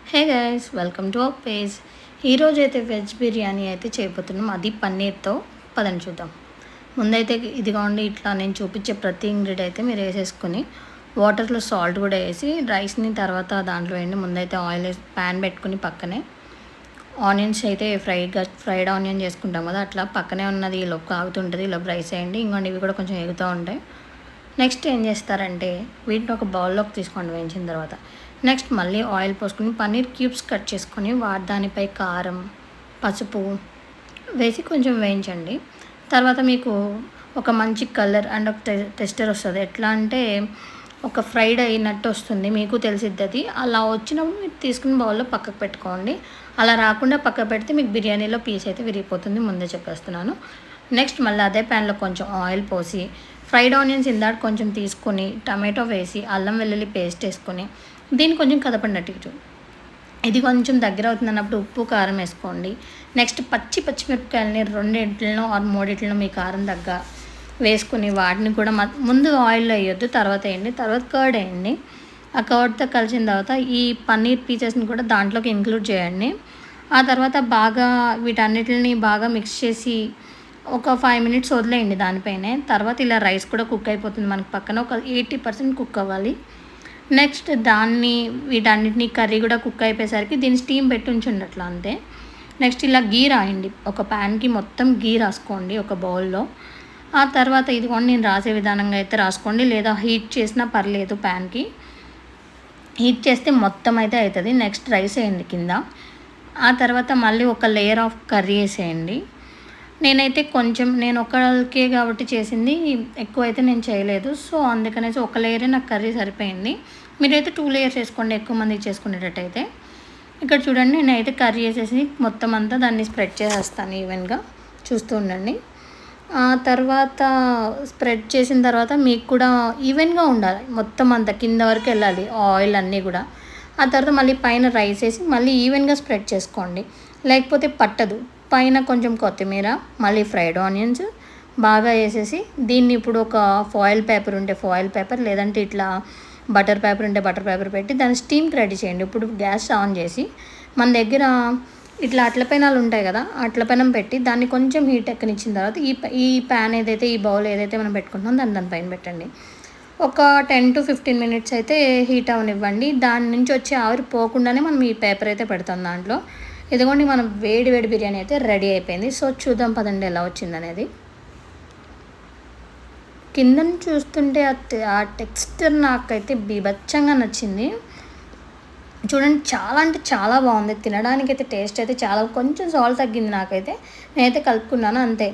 Hey guys, welcome to our page. ఈరోజు అయితే veg biryani అయితే చేయబోతున్నాం, అది పన్నీర్తో. పదని చూద్దాం. ముందైతే ఇదిగోండి, ఇట్లా నేను చూపించే ప్రతి ఇంగ్రీడియంట్ అయితే మీరు వేసేసుకొని వాటర్లో సాల్ట్ కూడా వేసి రైస్ని తర్వాత దాంట్లో వేయండి. ముందైతే ఆయిల్ వేసి ప్యాన్ పెట్టుకుని పక్కనే ఆనియన్స్ అయితే ఫ్రైడ్ ఆనియన్ చేసుకుంటాం కదా, అట్లా పక్కనే ఉన్నది ఈలోపు ఆగుతుంటుంది. ఈలోపు రైస్ వేయండి. ఇంకోండి ఇవి కూడా కొంచెం ఎగుతూ ఉంటాయి. నెక్స్ట్ ఏం చేస్తారంటే వీటిని ఒక బౌల్లోకి తీసుకోండి వేయించిన తర్వాత. నెక్స్ట్ మళ్ళీ ఆయిల్ పోసుకొని పన్నీర్ క్యూబ్స్ కట్ చేసుకొని దానిపై కారం, పసుపు వేసి కొంచెం వేయించండి. తర్వాత మీకు ఒక మంచి కలర్ అండ్ ఒక టెక్స్చర్ వస్తుంది. ఎట్లా అంటే ఒక ఫ్రైడ్ అయినట్టు వస్తుంది, మీకు తెలిసిద్ది. అది అలా వచ్చినప్పుడు మీరు తీసుకుని బౌల్లో పక్కకు పెట్టుకోండి. అలా రాకుండా పక్కకు పెడితే మీకు బిర్యానీలో పీస్ అయితే విరిగిపోతుంది, ముందే చెప్పేస్తున్నాను. నెక్స్ట్ మళ్ళీ అదే ప్యాన్లో కొంచెం ఆయిల్ పోసి ఫ్రైడ్ ఆనియన్స్ ఇందాక కొంచెం తీసుకొని టమాటో వేసి అల్లం వెల్లుల్లి పేస్ట్ వేసుకొని దీన్ని కొంచెం కదపడినట్టు ఇది కొంచెం దగ్గర అవుతుందన్నప్పుడు ఉప్పు కారం వేసుకోండి. నెక్స్ట్ పచ్చిమిరపకాయలని 2 ఆర్ 3 మీ కారం తగ్గ వేసుకుని వాటిని కూడా ముందు ఆయిల్లో వేయొద్దు, తర్వాత వేయండి. తర్వాత కర్డ్ వేయండి. ఆ కర్డ్తో కలిసిన తర్వాత ఈ పన్నీర్ పీసెస్ని కూడా దాంట్లోకి ఇంక్లూడ్ చేయండి. ఆ తర్వాత బాగా వీటన్నిటిని బాగా మిక్స్ చేసి ఒక 5 మినిట్స్ వదిలేయండి దానిపైనే. తర్వాత ఇలా రైస్ కూడా కుక్ అయిపోతుంది మనకు పక్కన. ఒక 80% కుక్ అవ్వాలి. నెక్స్ట్ వీటన్నిటిని కర్రీ కూడా కుక్ అయిపోయేసరికి దీన్ని స్టీమ్ పెట్టి ఉంచండి అట్లా, అంతే. నెక్స్ట్ ఇలా గీ రాయండి, ఒక ప్యాన్కి మొత్తం గీ రాసుకోండి ఒక బౌల్లో. ఆ తర్వాత ఇదిగోండి నేను రాసే విధానంగా అయితే రాసుకోండి, లేదా హీట్ చేసినా పర్లేదు. ప్యాన్కి హీట్ చేస్తే మొత్తం అయితే అవుతుంది. నెక్స్ట్ రైస్ వేయండి కింద. ఆ తర్వాత మళ్ళీ ఒక లేయర్ ఆఫ్ కర్రీ వేసేయండి. నేను ఒకరికే కాబట్టి చేసింది, ఎక్కువ అయితే నేను చేయలేదు. సో అందుకనేసి ఒక లేయరే నాకు కర్రీ సరిపోయింది. మీరైతే 2 లేయర్స్ వేసుకోండి, ఎక్కువ మందికి చేసుకునేటట్టయితే. ఇక్కడ చూడండి, నేనైతే కర్రీ వేసేసి మొత్తం అంతా దాన్ని స్ప్రెడ్ చేసేస్తాను ఈవెన్గా, చూస్తూ ఉండండి. ఆ తర్వాత స్ప్రెడ్ చేసిన తర్వాత మీకు కూడా ఈవెన్గా ఉండాలి, మొత్తం అంతా కింద వరకు వెళ్ళాలి ఆయిల్ అన్నీ కూడా. ఆ తర్వాత మళ్ళీ పైన రైస్ వేసి మళ్ళీ ఈవెన్గా స్ప్రెడ్ చేసుకోండి, లేకపోతే పట్టదు. పైన కొంచెం కొత్తిమీర, మళ్ళీ ఫ్రైడ్ ఆనియన్స్ బాగా వేసేసి దీన్ని ఇప్పుడు ఒక ఫాయిల్ పేపర్ ఉంటే ఫాయిల్ పేపర్, లేదంటే ఇట్లా బటర్ పేపర్ ఉంటే బటర్ పేపర్ పెట్టి దాన్ని స్టీమ్కి రెడీ చేయండి. ఇప్పుడు గ్యాస్ ఆన్ చేసి మన దగ్గర ఇట్లా అట్ల పెనాలు ఉంటాయి కదా, అట్ల పెనం పెట్టి దాన్ని కొంచెం హీట్ ఎక్కనిచ్చిన తర్వాత ఈ ప్యాన్ ఏదైతే, ఈ బౌల్ ఏదైతే మనం పెట్టుకుంటున్నాం దానిపైన పెట్టండి. ఒక 10 to 15 మినిట్స్ అయితే హీట్ అవనివ్వండి. దాని నుంచి వచ్చే ఆవిరి పోకుండానే మనం ఈ పేపర్ అయితే పెడతాం దాంట్లో. ఇదిగోండి మనం వేడి బిర్యానీ అయితే రెడీ అయిపోయింది. సో చూద్దాం పదండి ఎలా వచ్చిందనేది. కిందని చూస్తుంటే ఆ టెక్స్చర్ నాకైతే బీభత్సంగా నచ్చింది. చూడండి, చాలా అంటే చాలా బాగుంది. తినడానికైతే టేస్ట్ అయితే చాలా, కొంచెం సాల్ట్ తగ్గింది నాకైతే. నేనైతే కలుపుకున్నాను అంతే.